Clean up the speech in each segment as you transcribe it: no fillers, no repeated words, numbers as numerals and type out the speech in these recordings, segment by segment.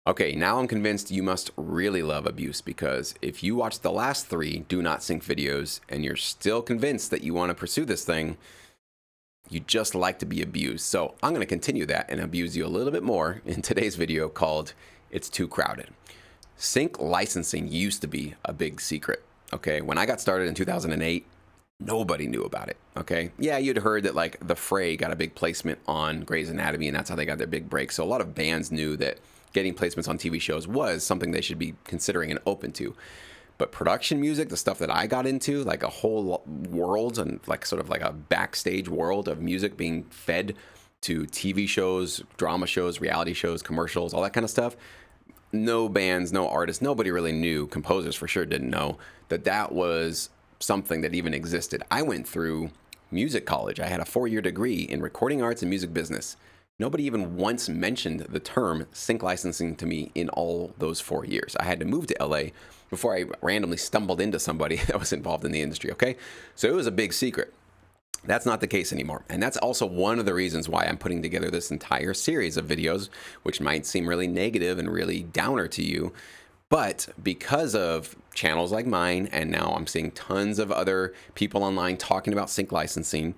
Okay, now I'm convinced you must really love abuse, because if you watch the last 3 do not sync videos and you're still convinced that you want to pursue this thing, you just like to be abused. So I'm going to continue that and abuse you a little bit more in today's video called It's Too Crowded. Sync licensing used to be a big secret. Okay, when I got started in 2008, nobody knew about it. Okay, yeah, you'd heard that like The Fray got a big placement on Grey's Anatomy, and that's how they got their big break. So a lot of bands knew that getting placements on TV shows was something they should be considering and open to. But production music, the stuff that I got into, like a whole world and like sort of like a backstage world of music being fed to TV shows, drama shows, reality shows, commercials, all that kind of stuff. No bands, no artists, nobody really knew. Composers for sure didn't know that that was something that even existed. I went through music college. I had a 4-year degree in recording arts and music business. Nobody even once mentioned the term sync licensing to me in all those 4 years. I had to move to LA before I randomly stumbled into somebody that was involved in the industry, okay? So it was a big secret. That's not the case anymore. And that's also one of the reasons why I'm putting together this entire series of videos, which might seem really negative and really downer to you. But because of channels like mine, and now I'm seeing tons of other people online talking about sync licensing,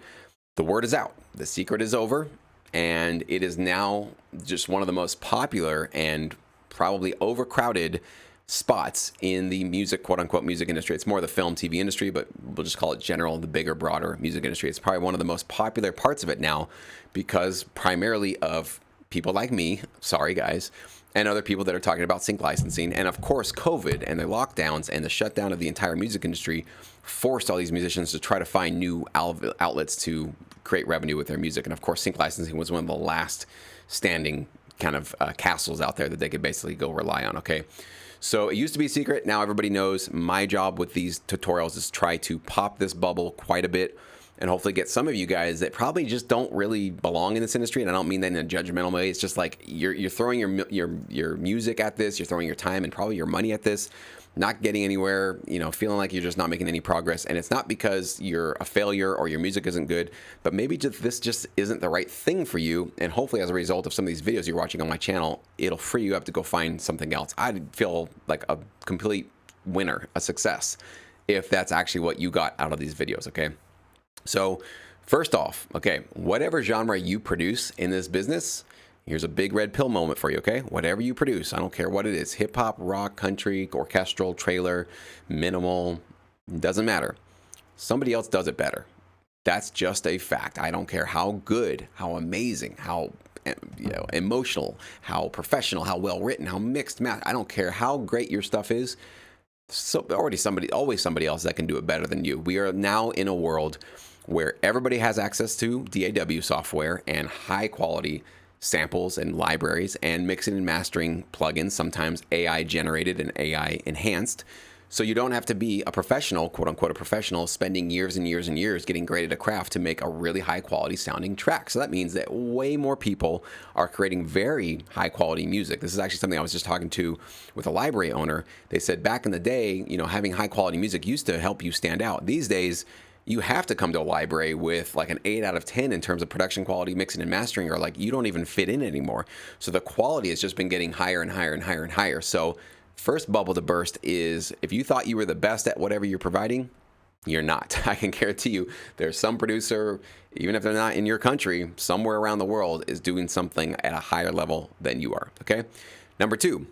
the word is out. The secret is over. And it is now just one of the most popular and probably overcrowded spots in the music, quote unquote, music industry. It's more the film, TV industry, but we'll just call it general, the bigger, broader music industry. It's probably one of the most popular parts of it now because primarily of people like me, sorry guys, and other people that are talking about sync licensing. And of course, COVID and the lockdowns and the shutdown of the entire music industry forced all these musicians to try to find new outlets to create revenue with their music. And of course, sync licensing was one of the last standing kind of castles out there that they could basically go rely on, okay? So it used to be a secret. Now everybody knows. My job with these tutorials is try to pop this bubble quite a bit and hopefully get some of you guys that probably just don't really belong in this industry. And I don't mean that in a judgmental way. It's just like you're throwing your music at this, you're throwing your time and probably your money at this, not getting anywhere, you know, feeling like you're just not making any progress. And it's not because you're a failure or your music isn't good, but maybe this just isn't the right thing for you. And hopefully as a result of some of these videos you're watching on my channel, it'll free you up to go find something else. I'd feel like a complete winner, a success, if that's actually what you got out of these videos, okay? So first off, okay, whatever genre you produce in this business, here's a big red pill moment for you, okay? Whatever you produce, I don't care what it is, hip hop, rock, country, orchestral, trailer, minimal, doesn't matter. Somebody else does it better. That's just a fact. I don't care how good, how amazing, how emotional, how professional, how well written, how mixed math. I don't care how great your stuff is. So always somebody else that can do it better than you. We are now in a world where everybody has access to DAW software and high quality samples and libraries and mixing and mastering plugins, sometimes AI generated and AI enhanced. So you don't have to be a professional, quote unquote, a professional, spending years and years and years getting great at a craft to make a really high quality sounding track. So that means that way more people are creating very high quality music. This is actually something I was just talking to with a library owner. They said back in the day, you know, having high quality music used to help you stand out. These days, you have to come to a library with like an 8 out of 10 in terms of production quality, mixing and mastering, or like you don't even fit in anymore. So the quality has just been getting higher and higher and higher and higher. So first bubble to burst is if you thought you were the best at whatever you're providing, you're not. I can guarantee you there's some producer, even if they're not in your country, somewhere around the world is doing something at a higher level than you are, okay? Number 2.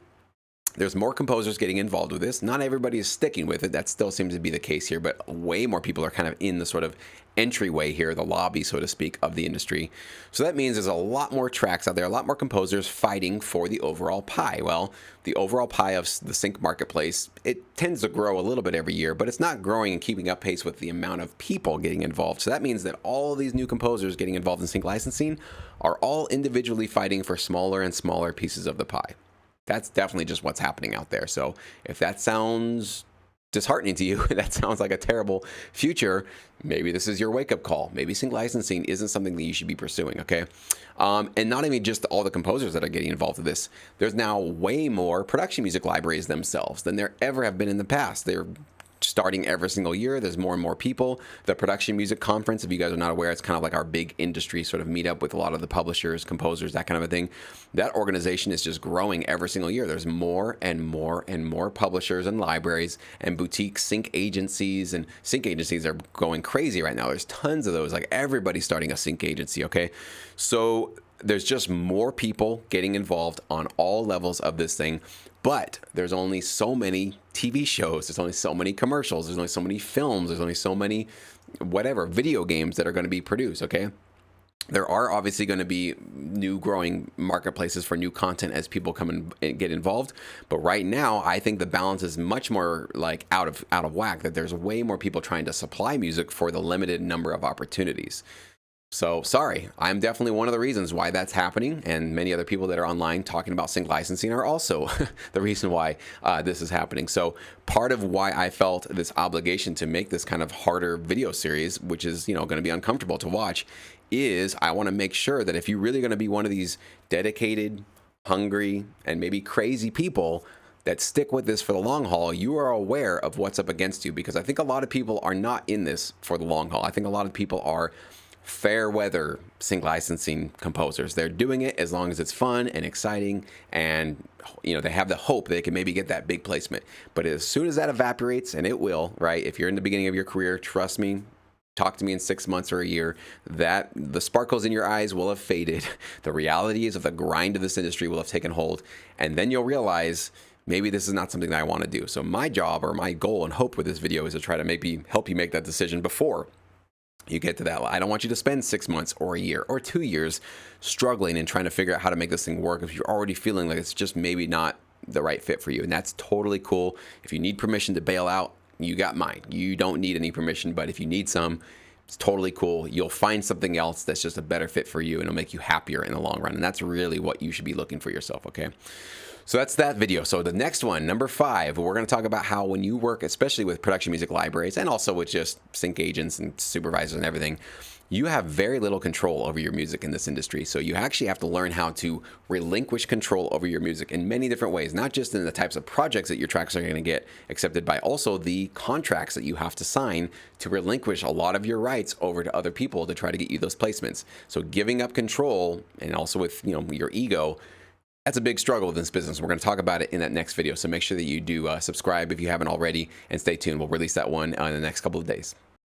There's more composers getting involved with this. Not everybody is sticking with it. That still seems to be the case here, but way more people are kind of in the sort of entryway here, the lobby, so to speak, of the industry. So that means there's a lot more tracks out there, a lot more composers fighting for the overall pie. Well, the overall pie of the sync marketplace, it tends to grow a little bit every year, but it's not growing and keeping up pace with the amount of people getting involved. So that means that all these new composers getting involved in sync licensing are all individually fighting for smaller and smaller pieces of the pie. That's definitely just what's happening out there. So if that sounds disheartening to you, that sounds like a terrible future, maybe this is your wake-up call. Maybe sync licensing isn't something that you should be pursuing, okay? And not even just all the composers that are getting involved with this. There's now way more production music libraries themselves than there ever have been in the past. They're starting every single year. There's more and more people. The Production Music Conference, if you guys are not aware, it's kind of like our big industry sort of meetup with a lot of the publishers, composers, that kind of a thing. That organization is just growing every single year. There's more and more and more publishers and libraries and boutique sync agencies, and sync agencies are going crazy right now. There's tons of those. Like, everybody's starting a sync agency, okay? So there's just more people getting involved on all levels of this thing. But there's only so many TV shows, there's only so many commercials, there's only so many films, there's only so many video games that are going to be produced, okay? There are obviously going to be new growing marketplaces for new content as people come and get involved. But right now, I think the balance is much more like out of whack, that there's way more people trying to supply music for the limited number of opportunities. So sorry, I'm definitely one of the reasons why that's happening, and many other people that are online talking about sync licensing are also the reason why this is happening. So part of why I felt this obligation to make this kind of harder video series, which is, going to be uncomfortable to watch, is I want to make sure that if you're really going to be one of these dedicated, hungry, and maybe crazy people that stick with this for the long haul, you are aware of what's up against you, because I think a lot of people are not in this for the long haul. I think a lot of people are fair weather sync licensing composers. They're doing it as long as it's fun and exciting, and they have the hope they can maybe get that big placement. But as soon as that evaporates, and it will, right? If you're in the beginning of your career, trust me, talk to me in 6 months or a year, that the sparkles in your eyes will have faded. The realities of the grind of this industry will have taken hold, and then you'll realize maybe this is not something that I want to do. So my job, or my goal and hope with this video, is to try to maybe help you make that decision before you get to that. I don't want you to spend 6 months or a year or 2 years struggling and trying to figure out how to make this thing work if you're already feeling like it's just maybe not the right fit for you. And that's totally cool. If you need permission to bail out, you got mine. You don't need any permission, but if you need some, it's totally cool. You'll find something else that's just a better fit for you, and it'll make you happier in the long run. And that's really what you should be looking for yourself, okay? So that's that video. So the next one, number 5, we're going to talk about how when you work, especially with production music libraries and also with just sync agents and supervisors and everything, you have very little control over your music in this industry. So you actually have to learn how to relinquish control over your music in many different ways, not just in the types of projects that your tracks are going to get accepted by, also the contracts that you have to sign to relinquish a lot of your rights over to other people to try to get you those placements. So giving up control, and also with your ego, that's a big struggle with this business. We're going to talk about it in that next video. So make sure that you do subscribe if you haven't already, and stay tuned. We'll release that one in the next couple of days.